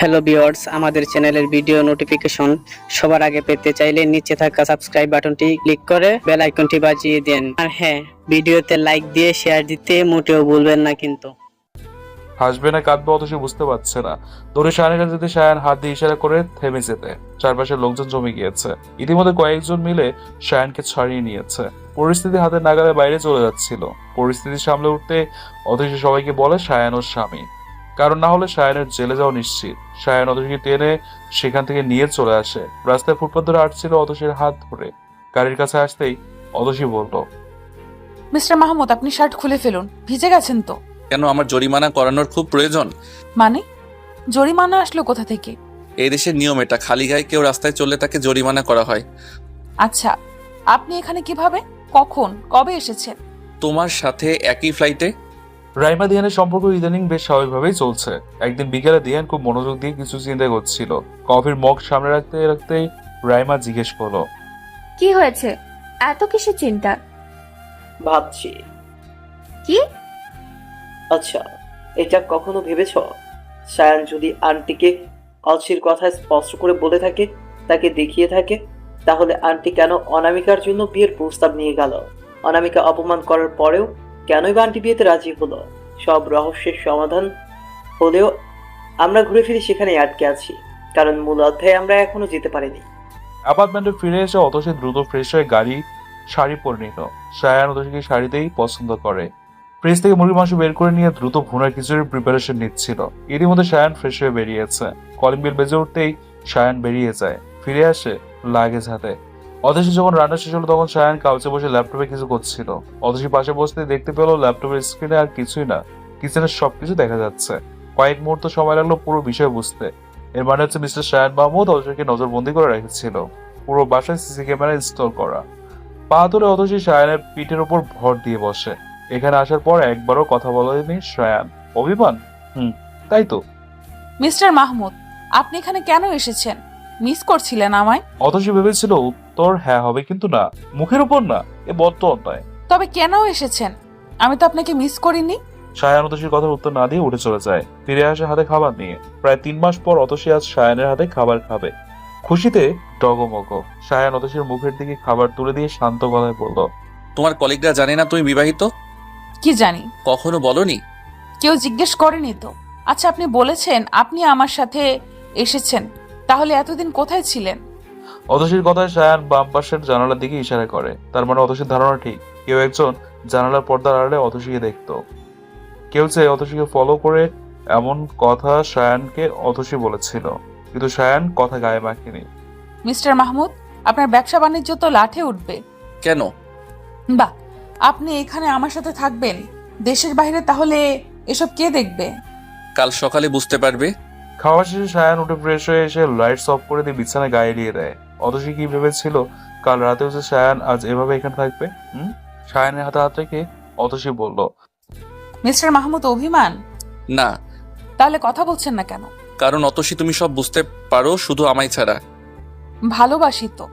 Hello viewers, আমাদের চ্যানেলের video notification সবার আগে পেতে চাইলে নিচে থাকা সাবস্ক্রাইব বাটনটি ক্লিক করে বেল আইকনটি বাজিয়ে দেন। আর হ্যাঁ, ভিডিওতে লাইক দিয়ে শেয়ার দিতে মোটেও ভুলবেন না কিন্তু। হাসবে না কাঁদবে অত সে বুঝতে পারছে না। দৌড়ে শায়ানের কাছে যেতে শায়ান হাত দিয়ে ইশারা করে থেমে যেতে। চারপাশে লোকজন জমে গিয়েছে। ইতিমধ্যে কয়েকজন মিলে শায়ানকে ছাড়িয়ে নিয়েছে। পরিস্থিতি হাতের নাগালের বাইরে চলে যাচ্ছিল। পরিস্থিতি সামলে উঠতে অতসী সবাইকে বলে শায়ান ওর স্বামী, কারণ না হলে শায়ানের জেলে যাওয়া নিশ্চিত। শায়ান অতসীকে টেনে সেখান থেকে নিয়ে চলে আসে। রাস্তায় ফুটপাত ধরে হাঁটছিল অতসীর হাত ধরে। গাড়ির কাছে আসতেই অতসী বলল, মিস্টার মাহমুদ, আপনি শার্ট খুলে ফেলুন, ভিজে গেছেন তো। কেন, আমার জরিমানা করানোর খুব প্রয়োজন? মানে জরিমানা আসলো কোথা থেকে? এই দেশের নিয়ম এটা, খালি গায়ে কেউ রাস্তায় চললে তাকে জরিমানা করা হয়। আচ্ছা, আপনি এখানে কিভাবে, কখন, কবে এসেছেন? তোমার সাথে একই ফ্লাইটে। রাইমা দিয়ানের সম্পর্ক ইদানিং বেশ স্বাভাবিকভাবেই চলছে। একদিন বিকেলে দিয়ান খুব মনোযোগ দিয়ে কিছু চিন্তা করছিল। কফির মগ সামনে রাখতে রাখতেই রাইমা জিজ্ঞেস করলো, কি হয়েছে, এত কিসের চিন্তা? ভাবছি। কি? আচ্ছা, এটা কখনো ভেবেছ সায়ান যদি আন্টিকে অলসির কথা স্পষ্ট করে বলে থাকে, তাকে দেখিয়ে থাকে, তাহলে আন্টি কেন অনামিকার জন্য বিয়ের প্রস্তাব নিয়ে গেল? অনামিকা অপমান করার পরেও কেনই বা আন্টি বিয়েতে রাজি হলো? সব রহস্যের সমাধান হলেও আমরা ঘুরে ফিরে সেখানেই আটকে আছি, কারণ মূল অধ্যায়ে আমরা এখনো যেতে পারিনি। অ্যাপার্টমেন্টে ফিরে এসে অতসী দ্রুত ফ্রেশ হয়ে শাড়ি পরে নিল। শায়ান অতসীকে শাড়িতেই পছন্দ করে। ফ্রিজ থেকে মুরগির মাংস বের করে নিয়ে দ্রুত ভুনার খিচুড়ির প্রিপারেশন নিচ্ছিল। ইতিমধ্যে শায়ান ফ্রেশ হয়ে বেরিয়েছে। কলিং বেল বেজে উঠতেই শায়ান বেরিয়ে যায়। ফিরে আসে লাগেজ হাতে। অতসী যখন রান্না শেষ হলো তখন শায়ান কাউচে বসে ল্যাপটপে কিছু করছিল। অতসী পাশে বসতে দেখতে পেল ল্যাপটপের স্ক্রিনে আর কিছুই না, কিচেনের সবকিছু দেখা যাচ্ছে। কয়েক মুহূর্ত সময় লাগলো পুরো বিষয় বুঝতে। এর মানে হচ্ছে মিস্টার শায়ান মাহমুদ অতসীকে নজরবন্দি করে রেখেছিল। পুরো বাসায় সিসি ক্যামেরা ইনস্টল করা। পা ধরে অতসী শায়ানের পিঠের উপর ভর দিয়ে বসে। এখানে আসার পর একবারও কথা বলেনি শায়ান। অভিমান? তাই তো। মিস্টার মাহমুদ, আপনি এখানে কেন এসেছেন? মিস করছিলেন আমায়? অতসী ভেবেছিল উত্তর হ্যাঁ হবে, কিন্তু না, মুখের উপর না, এ বড্ড অন্যায়। তবে কেন এসেছেন? আমি তো আপনাকে মিস করিনি। শায়ান অতসীর কথার উত্তর না দিয়ে উঠে চলে যায়। ফিরে আসে হাতে খাবার নিয়ে। প্রায় 3 মাস পর অতসী আজ শায়ানের হাতে খাবার খাবে। খুশিতে ডগমগ। শায়ান অতসীর মুখের দিকে খাবার তুলে দিয়ে শান্ত গলায় বলল, তোমার কলিগরা জানে না তুমি বিবাহিত? কি জানি, কখনো বলনি? কেউ জিজ্ঞেস করেনি তো। আচ্ছা, আপনি বলেছেন আপনি আমার সাথে এসেছেন, তাহলে এতদিন কোথায় ছিলেন? অতসীর কথায় শায়ান বাম পাশের জানালার দিকে ইশারা করে। তার মানে অতসীর ধারণা ঠিক, কেউ একজন জানালার পর্দার আড়ালে অতসীকে দেখতো। কেউ চেয়ে অতসীকে ফলো করে, এমন কথা শায়ানকে অতসী বলেছিল, কিন্তু শায়ান কথা গায়ে মাখেনি। মিস্টার মাহমুদ, আপনার ব্যবসা বাণিজ্য তো লাঠে উঠবে। কেন? বাহ, আপনি এখানে আমার সাথে থাকবেন, দেশের বাইরে তাহলে এসব কে দেখবে? কাল সকালে বুঝতে পারবে। খাওয়া শেষে শায়ান উঠে ফ্রেশ হয়ে এসে লাইটস অফ করে দিয়ে বিছানায় গায়ে এলিয়ে দেয়। অতসী কি ভেবেছিল কাল রাতেও যে শায়ান আজ এভাবে এখানে থাকবে? শায়ানের হাতে হাত রেখে অতসী বলল, মিস্টার মাহমুদ, অভিমান? না। তাহলে কথা বলছেন না কেন? কারণ অতসী তুমি সব বুঝতে পারো, শুধু আমায় ছাড়া। ভালোবাসি তো।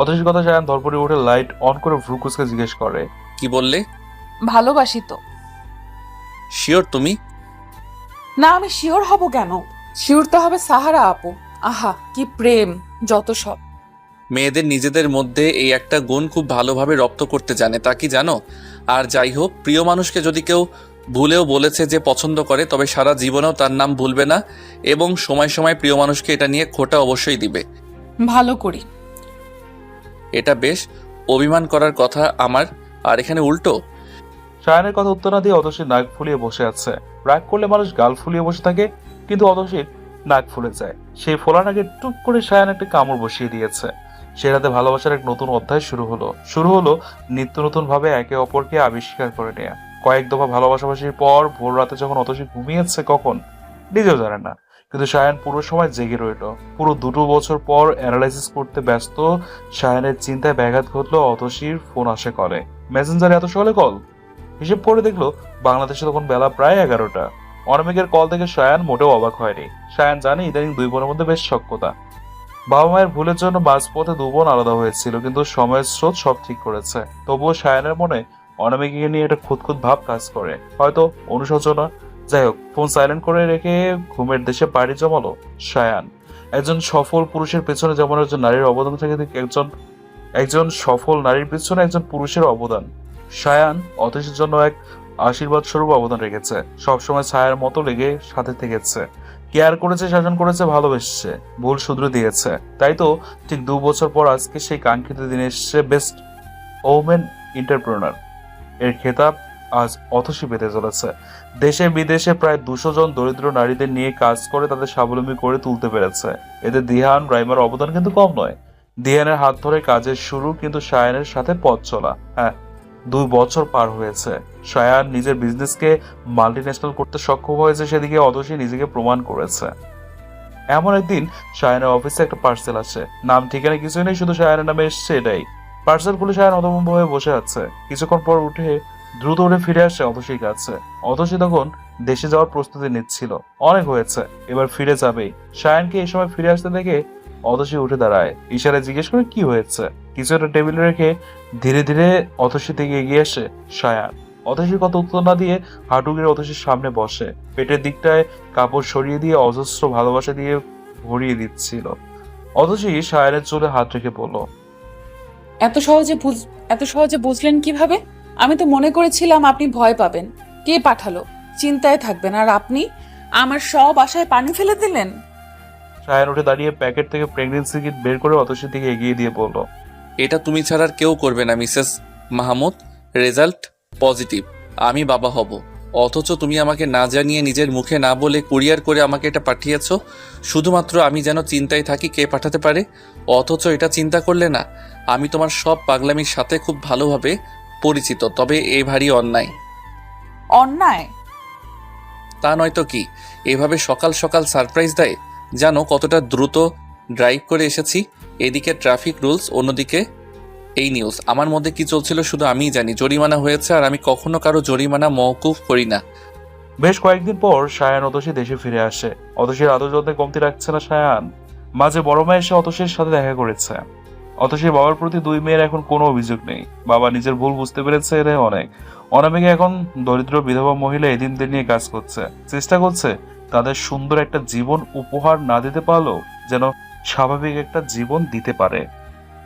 অতসীর কথা শায়ান ধরপড়ে উঠে লাইট অন করে ভ্রুকুচকে জিজ্ঞেস করে, কি বললে? ভালোবাসি তো। শিওর তুমি? না, আমি শিওর হব কেন? শিওর তো হবে সাহারা আপু। আহা, কি প্রেম, যত সব। মেয়েদের নিজেদের মধ্যে এই একটা গুণ খুব ভালোভাবে রপ্ত করতে জানে, তা কি জানো? আর যাই হোক, প্রিয় মানুষকে যদি কেউ ভুলেও বলেছে যে পছন্দ করে, তবে সারা জীবনেও তার নাম ভুলবে না, এবং সময় সময় প্রিয় মানুষকে এটা নিয়ে খোঁটা অবশ্যই দিবে। ভালো করি। এটা বেশ অভিমান করার কথা আমার, আর এখানে উল্টো। শায়ানের কথা উত্তর না দিয়ে অতসীর নাক ফুলিয়ে বসে আছে। রাগ করলে মানুষ গাল ফুলিয়ে বসে থাকে, কিন্তু অতসীর নাক ফুলে যায়। সেই ফোলা নাকে টুপ করে শায়ান একটা কামড় বসিয়ে দিয়েছে। সে রাতে ভালোবাসার এক নতুন অধ্যায় শুরু হলো নিত্য নতুন ভাবে একে অপরকে আবিষ্কার করে নেয়া। কয়েক দফা ভালোবাসাবাসির পর ভোর রাতে যখন অতসী ঘুমিয়েছে কখন নিজেও জানে না, কিন্তু শায়ান পুরো সময় জেগে রইল। পুরো 2 বছর পর অ্যানালাইসিস করতে ব্যস্ত শায়ানের চিন্তায় ব্যাঘাত ঘটলো। অতসীর ফোন আসে কলে। মেসেঞ্জারে এত সকালে কল? হিসেব করে দেখলো বাংলাদেশে তখন বেলা প্রায় 11টা। অনামিকের কল থেকে শায়ান মোটেও অবাক হয়নি। শায়ান জানে ইদানিং 2 বোনের মধ্যে বেশ সখ্যতা। বাবা মায়ের ভুলের জন্য মাঝপথে 2 বোন আলাদা হয়েছিল, কিন্তু সময়ের স্রোত সব ঠিক করেছে। তবুও শায়ানের মনে অনামিকাকে নিয়ে একটা খুঁতখুঁত ভাব কাজ করে। হয়তো অনুশোচনা, যাই হোক, ফোন সাইলেন্ট করে রেখে ঘুমের দেশে পাড়ি জমালো সায়ান। একজন সফল পুরুষের পেছনে যেমন একজন নারীর অবদান থাকে, ঠিক একজন সফল নারীর পেছনে একজন পুরুষের অবদান। সায়ান অতীশের জন্য এক আশীর্বাদ স্বরূপ অবদান রেখেছে। সবসময় ছায়ার মতো লেগে সাথে থেকেছে, কেয়ার করেছে, শাসন করেছে, ভালোবেসেছে, ভুল শুধরে দিয়েছে। তাই তো ঠিক 2 বছর পর আজকে সেই কাঙ্ক্ষিত দিনে এসছে বেস্ট ওমেন এন্টারপ্রেনার এর খেতাব আজ অতসী পেতে চলেছে। দেশে বিদেশে প্রায় 200 জন দরিদ্র নারীদের নিয়ে কাজ করে তাদের স্বাবলম্বী করে তুলতে পেরেছে। এতে দিহান রাইমার অবদান কিন্তু কম নয়। দিহানের হাত ধরে কাজের শুরু, কিন্তু সায়ানের সাথে পথ চলা। হ্যাঁ, 2 বছর পার হয়েছে। সায়ান নিজের বিজনেসকে মাল্টিন্যাশনাল করতে সক্ষম হয়েছে, সেদিকে অতসী নিজেকে প্রমাণ করেছে। এমন একদিন সায়ানের অফিসে একটা পার্সেল আসে। নাম ঠিকানা কিছুই নেই, শুধু সায়ানের নামে এসছে, এটাই। পার্সেল খুলে সায়ান হতভম্ব হয়ে বসে আছে। কিছুক্ষণ পর দ্রুত উঠে ফিরে আসে অতসীর কাছে। অতসী তখন দেশে যাওয়ার প্রস্তুতি নিচ্ছিল। অনেক হয়েছে, এবার ফিরে যাবেই। সায়ানকে এই সময় ফিরে আসতে দেখে অতসী উঠে দাঁড়ায়, ইশারায় জিজ্ঞেস করে কি হয়েছে। কিছু একটা টেবিলে রেখে ধীরে ধীরে অতসী থেকে এগিয়ে আসে সায়ান। অতসীর কথা উত্তর না দিয়ে হাঁটু গেড়ে অতসীর সামনে বসে, পেটের দিকটায় কাপড় সরিয়ে দিয়ে অজস্র ভালোবাসা দিয়ে ভরিয়ে দিচ্ছিল। অতসী সায়ানের চুলে হাত রেখে বলল, এত সহজে বুঝলেন কিভাবে? আমি তো মনে করেছিলাম আপনি ভয় পাবেন। কে পাঠালো? চিন্তায় থাকবেন, আর আপনি আমার সব আশায় পানি ফেলে দিলেন। সায়ান উঠে দাঁড়িয়ে প্যাকেট থেকে প্রেগনেন্সি কিট বের করে অতসীর দিকে এগিয়ে দিয়ে বলল, এটা তুমি ছাড়া আর কেউ করবে না মিসেস মাহমুদ। রেজাল্ট পজিটিভ, আমি বাবা হব। অথচ তুমি আমাকে না জানিয়ে, নিজের মুখে না বলে কুরিয়ার করে আমাকে এটা পাঠিয়েছো, শুধুমাত্র আমি যেন চিন্তায় থাকি কে পাঠাতে পারে। অথচ এটা চিন্তা করলে না। আমি তোমার সব পাগলামির সাথে খুব ভালোভাবে পরিচিত, তবে এ ভারী অন্যায়। অন্যায়? তা নয়তো কি? এভাবে সকাল সকাল সারপ্রাইজ দেয়? জানো কতটা দ্রুত ড্রাইভ করে এসেছি? এদিকে ট্রাফিক রুলস, অন্যদিকে এই নিউজ। আমার মধ্যে কি চলছিল শুধু আমিই জানি। জরিমানা হয়েছে, আর আমি কখনো কারো জরিমানা মওকুফ করি না। বেশ কয়েকদিন পর সায়ান অতসী দেশে ফিরে আসে। অতসীর আদর যত্নে কমতি রাখছে না সায়ান। মাঝে বড় মা এসে অতসীর সাথে দেখা করেছে। অতসীর বাবার প্রতি 2 মেয়ের এখন কোনো অভিযোগ নেই। বাবা নিজের ভুল বুঝতে পেরেছে, এটাই অনেক। অনামিকা এখন দরিদ্র বিধবা মহিলা এদিনদের নিয়ে কাজ করছে, চেষ্টা করছে তাদের সুন্দর একটা জীবন উপহার না দিতে পারলেও যেন স্বাভাবিক একটা জীবন দিতে পারে।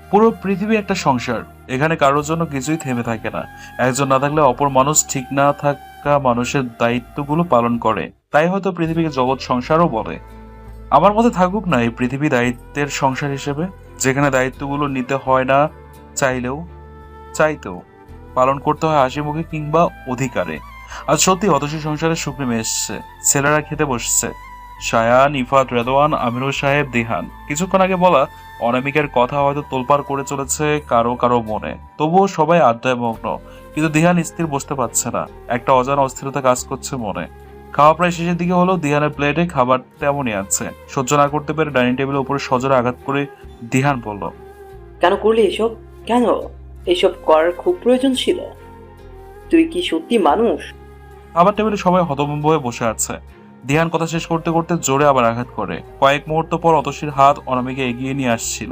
পুরো পৃথিবী একটা সংসার, এখানে কারোর জন্য কিছুই থেমে থাকে না। একজন না থাকলে অপর মানুষ ঠিক না থাকা মানুষের দায়িত্বগুলো পালন করে, তাই হয়তো পৃথিবীকে জগৎ সংসারও বলে। আমার মতে থাকুক না এই পৃথিবী দায়িত্বের সংসার হিসেবে, যেখানে দায়িত্বগুলো নিতে হয় না চাইতেও পালন করতে হয় হাসি মুখে কিংবা অধিকারে। আর সত্যি অতসী সংসারের সুখ নেমে এসছে। ছেলেরা খেতে বসছে, সায়ান, ইফাত, রেদওয়ান, আমিনুর সাহেব, দিহান। কিছুক্ষণ আগে বলা অনামিকার কথা হয়তো তোলপাড় করে চলেছে কারো কারো মনে, তবুও সবাই আড্ডায় মগ্ন। কিন্তু দিহান স্থির বসতে পারছে না, একটা অজানা অস্থিরতা কাজ করছে মনে। খাওয়া প্রায় শেষের দিকে হলো। দিহানের প্লেটে খাবার তেমনই আছে। সহ্য না করতে পেরে ডাইনিং টেবিলের উপরে সজোরে আঘাত করে দিহান বলল, কেন করলি এসব? কেন এসব করার খুব প্রয়োজন ছিল? তুই কি সত্যি মানুষ? খাবার টেবিলে সবাই হতভম্ব হয়ে বসে আছে। দিহান কথা শেষ করতে করতে জোরে আবার আঘাত করে। কয়েক মুহূর্ত পর অতসীর হাত অনামিকা এগিয়ে নিয়ে আসছিল।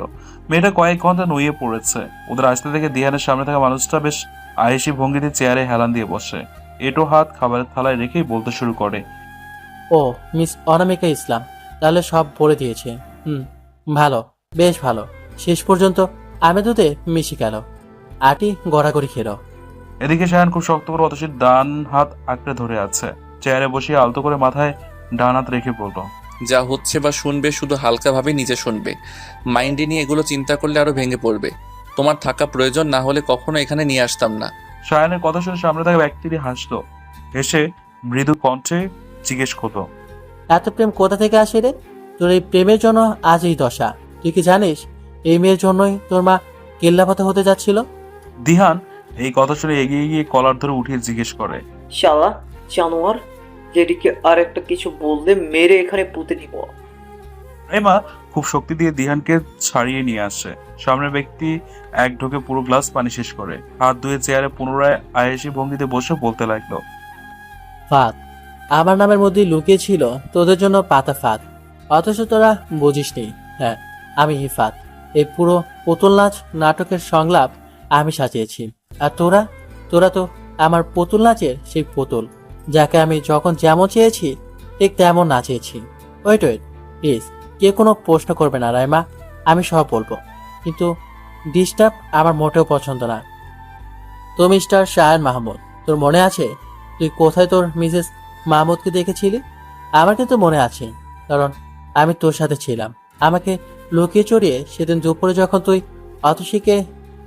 মেয়েটা কয়েক ঘন্টা নুয়ে পড়েছে। ওদের আসতে দেখে দিহানের সামনে থাকা মানুষটা বেশ আয়েসি ভঙ্গিতে চেয়ারে হেলান দিয়ে বসে। এটো হাত খাবারের থালায় রেখেই বলতে শুরু করে, ও মিস অনামিকা ইসলাম, তাহলে সব বলে দিয়েছে। ভালো, বেশ ভালো। শেষ পর্যন্ত আমি দুধে মিশি গেল, আটি গড়াগড়ি খেলো। এদিকে সায়ান খুব শক্ত করে অতসীর ডান হাত আঁকড়ে ধরে আছে। চেয়ারে বসিয়ে আলতো করে মাথায় ডান হাত রেখে বলল, যা হচ্ছে বা শুনবে শুধু হালকাভাবে নিজে শুনবে। মাইন্ডে নিয়ে এগুলো চিন্তা করলে আরো ভেঙে পড়বে। তোমার থাকা প্রয়োজন না হলে কখনো এখানে নিয়ে আসতাম না। সায়ানের কথা শুনে সামনে থাকা ব্যক্তিটি হাসলো। হেসে মৃদু কণ্ঠে জিজ্ঞেস করলো, এত প্রেম কোথা থেকে আসে রে? তোর এই প্রেমের জন্য আজ এই দশা। তুই কি জানিস এই মেয়ের জন্যই তোর মা কেল্লাপাতা হতে যাচ্ছিল? দিহান এই কথা শুনে এগিয়ে গিয়ে কলার ধরে উঠিয়ে জিজ্ঞেস করে, শালা জানোয়ার, যেদিকে আর একটা কিছু বললে মেরে এখানে পুঁতে দিব। এমা খুব শক্তি দিয়ে দিহানকে ছাড়িয়ে নিয়ে আসে। সামনের ব্যক্তি এক ঢোকে পুরো গ্লাস পানি শেষ করে হাত ধুয়ে চেয়ারে পুনরায় আয়েসি ভঙ্গিতে বসে বলতে লাগলো, ফাঁদ আমার নামের মধ্যে লুকিয়ে ছিল তোদের জন্য পাতা ফাঁদ, অথচ তোরা বুঝিসনি। হ্যাঁ, আমি হিফাত। এই পুরো পুতুল নাচ নাটকের সংলাপ আমি সাজিয়েছি। আর তোরা তো আমার পুতুল নাচের সেই পুতুল। যাকে আমি যখন যেমন চেয়েছি ঠিক তেমন না চেয়েছি। ওয়েট প্লিজ, কে কোনো প্রশ্ন করবে না রাইমা, আমি সব বলবো, কিন্তু ডিস্টার্ব আমার মোটেও পছন্দ না। তো মিস্টার শায়ান মাহমুদ, তোর মনে আছে তুই কোথায় তোর মিসেস মাহমুদকে দেখেছিলি? আমার কিন্তু মনে আছে, কারণ আমি তোর সাথে ছিলাম। আমাকে লুকিয়ে চড়িয়ে সেদিন দুপুরে যখন তুই অতসীকে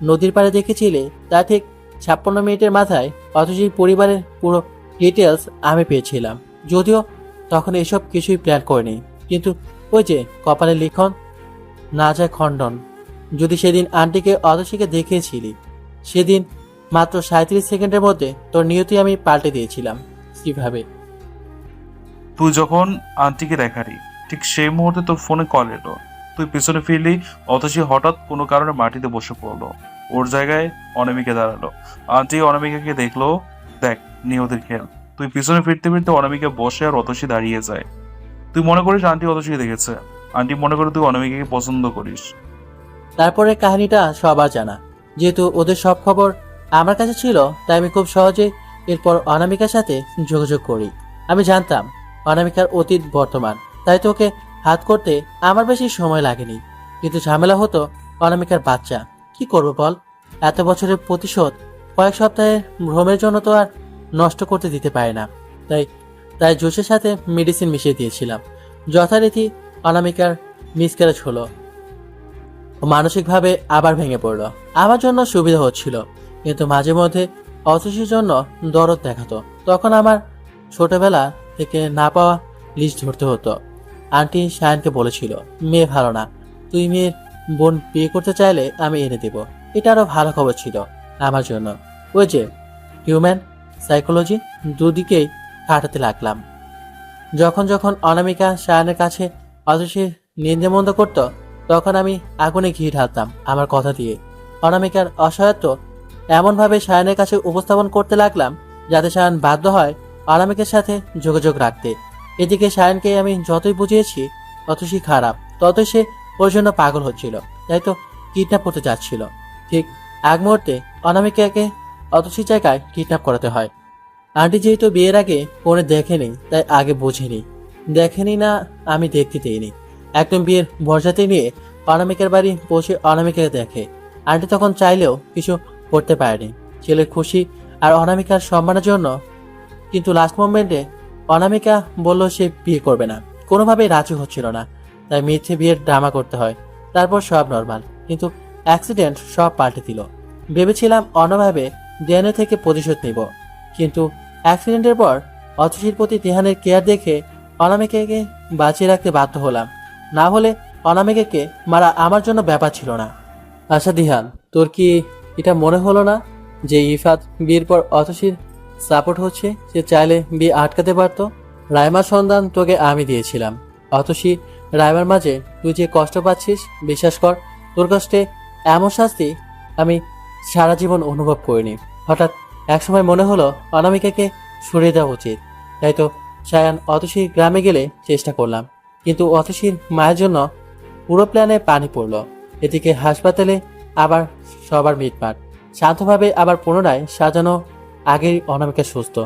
নদীর পাড়ে দেখেছিলি, তা ঠিক 56 মিনিটের মাথায় অতসীর পরিবারের পুরো ডিটেলস আমি পেয়েছিলাম। যদিও তখন এসব কিছুই প্ল্যান করিনি, কিন্তু ওই যে কপালে লিখন, না যায় খণ্ডন। যদি সেদিন আন্টিকে অতসীকে দেখিয়েছিলি, সেদিন মাত্র 37 সেকেন্ডের মধ্যে তোর নিয়তি আমি পাল্টে দিয়েছিলাম। কিভাবে? তুই যখন আন্টিকে দেখালি ঠিক সেই মুহূর্তে তোর ফোনে কল এলো। তুই পিছনে ফিরলি, অথচ হঠাৎ কোনো কারণে মাটিতে বসে পড়লো। ওর জায়গায় অনামিকা দাঁড়ালো। আন্টি অনামিকাকে দেখলো। দেখ নিয়তির খেল, তুই পিছনে ফিরতে ফিরতে অনামিকা বসে আর অতসী দাঁড়িয়ে যায়। তুই মনে করিস আন্টি অতসীকে দেখেছে, আন্টি মনে করে তুই অনামিকাকে পছন্দ করিস। তারপরে কাহিনীটা সবার জানা। যেহেতু ওদের সব খবর আমার কাছে ছিল, তাই আমি খুব সহজে এরপর অনামিকার সাথে যোগাযোগ করি। আমি জানতাম অনামিকার অতীত বর্তমান, তাই তো ওকে হাত করতে আমার বেশি সময় লাগেনি। কিন্তু ঝামেলা হতো অনামিকার বাচ্চা। কি করব বল, এত বছরের প্রতিশোধ কয়েক সপ্তাহের ভ্রমের জন্য তো আর নষ্ট করতে দিতে পারে না। তাই তাই জোশের সাথে মেডিসিন মিশিয়ে দিয়েছিলাম। যথারীতি অনামিকার মিসক্যারেজ হলো, ও মানসিকভাবে আবার ভেঙে পড়লো। আমার জন্য সুবিধা হচ্ছিল, কিন্তু মাঝে মধ্যে অতসীর জন্য দরদ দেখাতো। তখন আমার ছোটবেলা থেকে না পাওয়া লিস্ট ধরতে হতো। আন্টি শায়ানকে বলেছিল, মেয়ে ভালো না, তুই মেয়ের বোন বিয়ে করতে চাইলে আমি এনে দেব। এটা আরো ভালো খবর ছিল আমার জন্য। ওই যে হিউম্যান সাইকোলজি দুদিকেই কাটাতে লাগলাম। যখন যখন অনামিকা শায়ানের কাছে অতসীর নিন্দে-মন্দ করত, তখন আমি আগুনে ঘি ঢালতাম আমার কথা দিয়ে। অনামিকার অসহায়ত্ব এমনভাবে শায়ানের কাছে উপস্থাপন করতে লাগলাম যাতে শায়ান বাধ্য হয় অনামিকার সাথে যোগাযোগ রাখতে। এদিকে শায়ানকে আমি যতই বুঝিয়েছি অতসী খারাপ, ততই সে ওর জন্য পাগল হচ্ছিল, তাই তো কিডন্যাপ করতে যাচ্ছিল। ঠিক এক মুহূর্তে অনামিকাকে অতসীর জায়গায় কিডন্যাপ করাতে হয়। আন্টি যেহেতু বিয়ের আগে ফোনে দেখেনি, তাই আগে বোঝেনি। দেখেনি না, আমি দেখতে দিইনি। একদম বিয়ের বরযাত্রী নিয়ে অনামিকার বাড়ি পৌঁছে অনামিকাকে দেখে। আন্টি তখন চাইলেও কিছু করতে পারেনি ছেলের খুশি আর অনামিকার সম্মানের জন্য। কিন্তু লাস্ট মোমেন্টে অনামিকা বলল সে বিয়ে করবে না, কোনোভাবেই রাজি হচ্ছিল না, তাই মিথ্যে বিয়ের ড্রামা করতে হয়। তারপর সব নর্মাল, কিন্তু অ্যাক্সিডেন্ট সব পাল্টে দিল। ভেবেছিলাম অন্যভাবে ডিএনএ থেকে প্রতিশোধ নিব, কিন্তু অ্যাক্সিডেন্টের পর অতসীর প্রতি তিহানের কেয়ার দেখে অনামিকাকে বাঁচিয়ে রাখতে বাধ্য হলাম। না হলে অনামিকাকে মারা আমার জন্য ব্যাপার ছিল না। আচ্ছা দিহান, তোর কি এটা মনে হলো না যে ইফাত বিয়ের পর অতসীর সাপোর্ট হচ্ছে? সে চাইলে বিয়ে আটকাতে পারত। রাইমার সন্ধান তোকে আমি দিয়েছিলাম। অতসী রাইমার মাঝে তুই যে কষ্ট পাচ্ছিস, বিশ্বাস কর তোর কষ্টে এমন শাস্তি আমি সারা জীবন অনুভব করিনি। হঠাৎ একসময় মনে হলো অনামিকাকে সরিয়ে দেওয়া উচিত, তাই তো শায়ান অতসীর গ্রামে গেলে চেষ্টা করলাম, কিন্তু অতসীর মায়ের জন্য পুরো প্ল্যানে পানি পড়ল। এদিকে হাসপাতালে আবার সবার মিটমাট, শান্তভাবে আবার পুনরায় সাজানো আগেই অনামিকা সুস্থ।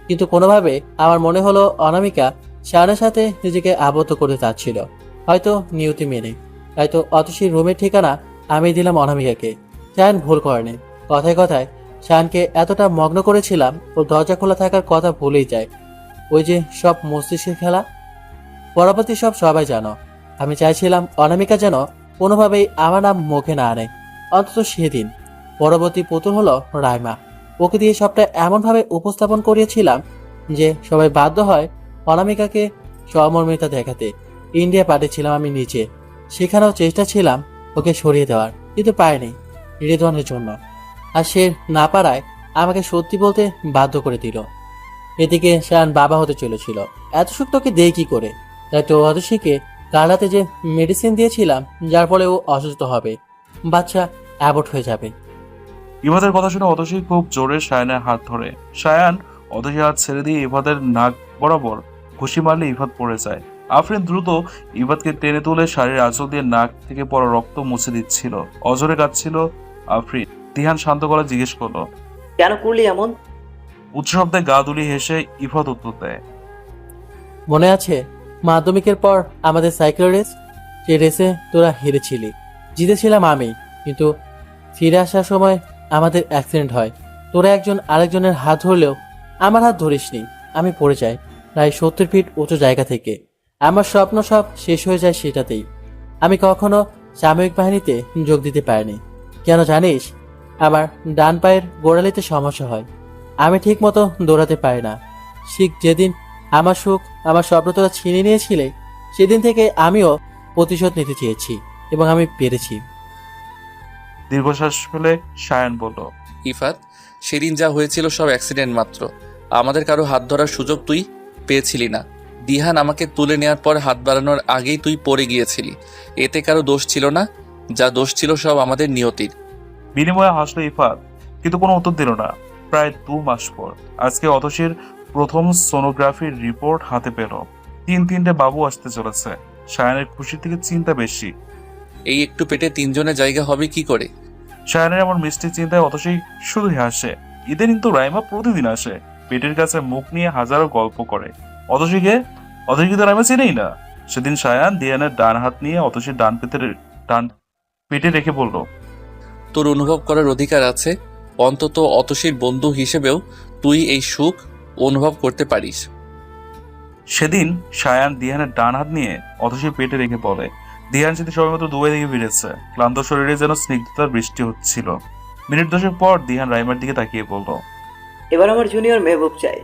কিন্তু কোনোভাবে আমার মনে হলো অনামিকা শায়ানের সাথে নিজেকে আবদ্ধ করতে চাচ্ছিল, হয়তো নিয়তি মেনে। তাই তো অতসীর রুমের ঠিকানা আমি দিলাম অনামিকাকে। শায়ান ভুল করেনি। কথায় কথায় শায়ানকে এতটা মগ্ন করেছিলাম ও দরজা খোলা থাকার কথা ভুলেই যায়। ওই যে সব মস্তিষ্কের খেলা। পরবর্তী সব সবাই জানো। আমি চাইছিলাম অনামিকা যেন কোনোভাবেই আমার নাম মুখে না আনে, অন্তত সেদিন। পরবর্তী পুতুল হলো রাইমা। ওকে দিয়ে সবটা এমনভাবে উপস্থাপন করিয়েছিলাম যে সবাই বাধ্য হয় অনামিকাকে সহমর্মিতা দেখাতে। ইন্ডিয়া পাঠিয়েছিলাম আমি নিচে, সেখানেও চেষ্টা ছিলাম ওকে সরিয়ে দেওয়ার, কিন্তু পারিনি রিদওয়ানের জন্য। আর সে না পারায় আমাকে সত্যি বলতে বাধ্য করে দিল। এদিকে শায়ান বাবা হতে চলেছিল। এত সুখ তোকে দেয় কি করে? তাই তো অতসীকে কাল রাতে যে মেডিসিন দিয়েছিলাম, যার ফলে ও অসুস্থ হবে, বাচ্চা অ্যাবর্ট হয়ে যাবে। ইভাদের কথা শুনে অতসী খুব জোরে শায়ানের হাত ধরে। শায়ান অতসী হাত ছেড়ে দিয়ে ইভাদের নাক বরাবর ঘুষি মারলে ইভাদ পড়ে যায়। আফরিন দ্রুত ইভাদকে টেনে তুলে শাড়ির আঁচল দিয়ে নাক থেকে পড়া রক্ত মুছে দিচ্ছিল। অজরে কাঁদছিল আফরিন। দিহান শান্ত গলা জিজ্ঞেস করলো, কেন করলি এমন? উচ্চ শব্দে গা দুলিয়ে হেসে ইফাত উত্তর দেয়। মনে আছে মাধ্যমিকের পর আমাদের সাইকেল রেস? সে রেসে তোরা হেরেছিলি, জিতেছিলাম আমি, কিন্তু ফিরে আসার সময় আমাদের অ্যাক্সিডেন্ট হয়। তোরা একজন আরেকজনের হাত ধরলেও আমার হাত ধরিসনি। আমি পড়ে যাই প্রায় 70 ফিট উঁচু জায়গা থেকে। আমার স্বপ্ন সব শেষ হয়ে যায় সেটাতেই। আমি কখনো সামরিক বাহিনীতে যোগ দিতে পারিনি। কেন জানিস? আমার ডান পায়ের গোড়ালিতে সমস্যা হয়। আমি ঠিক মতো দৌড়াতে পারি না। ঠিক যেদিন আমার সুখ, আমার স্বপ্ন তোরা ছিনিয়ে নিয়েছিলে, সেদিন থেকে আমিও প্রতিশোধ নিতে চেয়েছি এবং আমি পেরেছি। দীর্ঘশ্বাস ফেলে সায়ান বলল। ইফাত, সেদিন যা হয়েছিল সব অ্যাক্সিডেন্ট মাত্র। আমাদের কারো হাত ধরার সুযোগ তুই পেয়েছিলি না। দিহান আমাকে তুলে নেওয়ার পর হাত বাড়ানোর আগেই তুই পড়ে গিয়েছিলি। এতে কারো দোষ ছিল না, যা দোষ ছিল সব আমাদের নিয়তির। বিনিময়ে হাসলো ইফাত, কিন্তু কোনো উত্তর দিল না। প্রায় 2 মাস পর আজকে অতসীর প্রথম সোনোগ্রাফির রিপোর্ট হাতে পেল। 3 বাবু আসতে চলেছে। সায়ানের খুশির থেকে চিন্তা বেশি। এই একটু পেটে 3 জনের জায়গা হবে কি করে? সায়ানের এমন মিষ্টি চিন্তায় অতসী শুধু হাসে। ইদানিং তো রাইমা প্রতিদিন আসে, পেটের কাছে মুখ নিয়ে হাজারো গল্প করে। অতসী তো রাইমা চেনেই না। সেদিন সায়ান দিয়ানের ডান হাত নিয়ে অতসীর ডান পেটে রেখে বলল, তোর অনুভব করার অধিকার আছে। অন্তত অতসীর বন্ধু হিসেবেও তুই এই সুখ অনুভব করতে পারিস। সেদিন সায়ান দিহানের ডান হাত নিয়ে অতসীর পেটে রেখে বলে। দিহান সেদিন সময়মতো দুবাই থেকে ফিরেছে। ক্লান্ত শরীরে যেন স্নিগ্ধতার বৃষ্টি হচ্ছিল। মিনিট 10 পর দিহান রাইমার দিকে তাকিয়ে বলল, এবার আমার জুনিয়র মেহবুব চাই,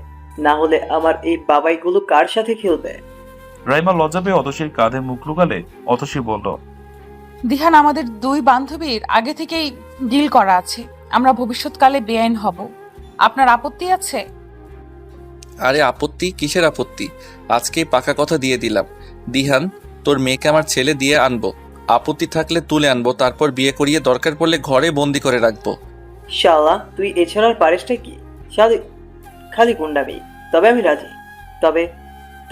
না হলে আমার এই বাবাইগুলো কার সাথে খেলবে? রাইমা লজ্জা পেয়ে অতসীর কাঁধে মুখ লুকালে অতসী বলল, দিহান, আমাদের 2 বান্ধবীর আগে থেকেই ডিল করা আছে। আমরা ভবিষ্যৎকালে বেআইন হব। আপনার আপত্তি আছে? আরে আপত্তি কিসের আপত্তি? আজকেই পাকা কথা দিয়ে দিলাম। দিহান, তোর মেয়েকে আমার ছেলে দিয়ে আনবো। আপত্তি থাকলে তুলে আনবো, তারপর বিয়ে করিয়ে দরকার পড়লে ঘরে বন্দি করে রাখবো। শালা, তুই এছাড়ার পারিসটা কি? শালি খালি গুন্ডামি। তবে আমি রাজি। তবে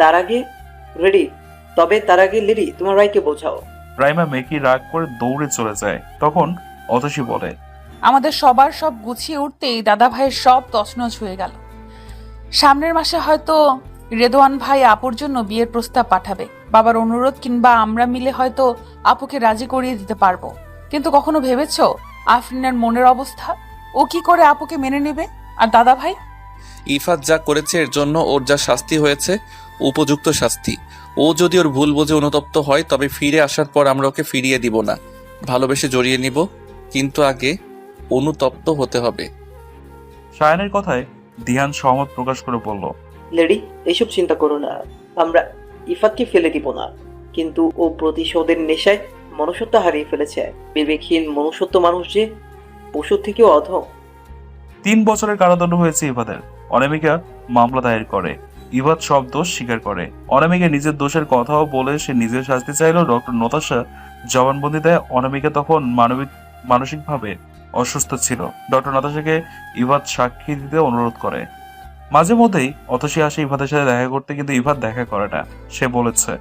তার আগে লেডি, তোমার ভাইকে বোঝাও। রাইমা মেকি রাগ করে দৌড়ে চলে যায়। তখন অতসী বলে, আমাদের সবার সব গুছিয়ে উঠতেই দাদা ভাইয়ের সব তছনছ হয়ে গেল। সামনের মাসে হয়তো রেদওয়ান ভাই আপুর জন্য বিয়ের প্রস্তাব পাঠাবে। বাবার অনুরোধ কিংবা আমরা মিলে হয়তো আপুকে রাজি করিয়ে দিতে পারবো। কিন্তু কখনো ভেবেছো আফরিনের মনের অবস্থা? ও কি করে আপুকে মেনে নেবে? আর দাদা ভাই? ইফাত যা করেছে এর জন্য ওর যা শাস্তি হয়েছে, উপযুক্ত শাস্তি। ও যদি ওর ভুল বুঝে অনুতপ্ত হয়, তবে ফিরে আসার পর আমরা ওকে ফিরিয়ে দিব না, ভালোবেসে জড়িয়ে নিব। কিন্তু আগে অনুতপ্ত হতে হবে। সায়ানের কথায় দিহান সহমত প্রকাশ করে বলল, লেডি, এইসব চিন্তা করো না। আমরা ইফাতকে ফেলে দিব না, কিন্তু ও প্রতিশোধের নেশায় মনুষ্যত্ব হারিয়ে ফেলেছে। বিবেকহীন মনুষ্যত্ব মানুষ যে পশুর থেকেও অধম। 3 বছরের কারাদণ্ড হয়েছে ইফাদের। অনামিকা মামলা দায়ের করে। ইফাত সব দোষ স্বীকার করে। অনামিকা নিজের দোষের কথাও বলে সে নিজের শাস্তি চাইলেও ডক্টর নতাশা জবানবন্দি দেয় অনামিকা তখন মানসিকভাবে অসুস্থ ছিল। ডক্টর নতাশাকে ইফাত সাক্ষী দিতে অনুরোধ করে। মাঝে মধ্যেই অতসী আসে ইফাতের সাথে দেখা করতে, কিন্তু ইফাত দেখা করে না। সে বলেছে,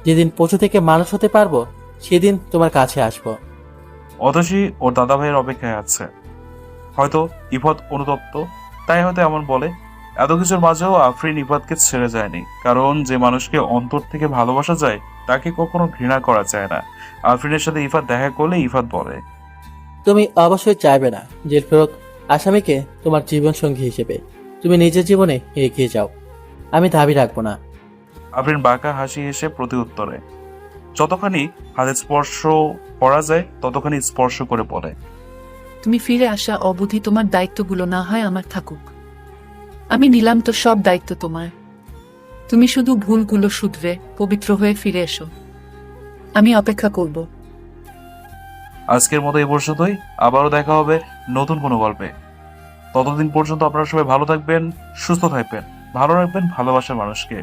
যেদিন পশু থেকে মানুষ হতে পারবো সেদিন তোমার কাছে আসবো। অতসী ওর দাদা ভাইয়ের অপেক্ষায় আছে। হয়তো ইফাত অনুতপ্ত, তাই হয়তো এমন বলে। এত কিছুর মাঝেও আফরিন ইফাতকে ছেড়ে যায়নি, কারণ যে মানুষকে অন্তর থেকে ভালোবাসা যায় তাকে কখনো ঘৃণা করা যায় না। আফরিনের সাথে ইফাত দেখা করলে ইফাত বলে, তুমি অবশ্যই চাইবে না জেল ফেরত আসামিকে তোমার জীবনসঙ্গী হিসেবে। তুমি নিজের জীবনে এগিয়ে যাও, আমি দাবি রাখবো না। আফরিন বাঁকা হাসি হেসে প্রতি উত্তরে যতখানি হাতের স্পর্শ করা যায় ততখানি স্পর্শ করে বলে, তুমি ফিরে আসা অবধি তোমার দায়িত্বগুলো না হয় আমার থাকুক। আমি নিলাম তো সব দায়িত্ব তোমার। তুমি শুধু ভুলগুলো শুধরে পবিত্র হয়ে ফিরে এসো। আমি অপেক্ষা করব। আজকের মতো এই পর্যন্তই। আবারও দেখা হবে নতুন কোনো গল্পে। ততদিন পর্যন্ত আপনারা সবাই ভালো থাকবেন, সুস্থ থাকবেন, ভালো রাখবেন ভালোবাসার মানুষকে।